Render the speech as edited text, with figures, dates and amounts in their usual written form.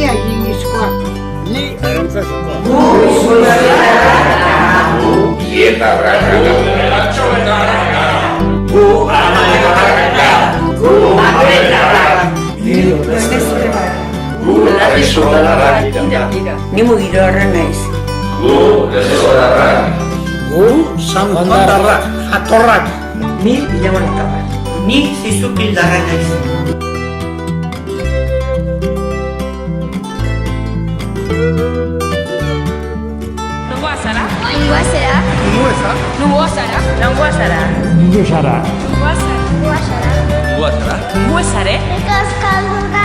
Ni agimizkoa. Ni arantzazkoa. Gietarrak gu amaetarrak gu amaetarrak gu ladesotarrak Ni mugiroarra naiz. gu ladesotarrak Gu santandarrak, jatorrak. Ni bilamonetarrak. Ni zizupildarra naiz. Nungoa zara? Nungoa zara? Nungoa zara? Nongoa zara? Nungo zara. Nungoa zara? Nungoa zara? Nungoa zara? Ikaskalduna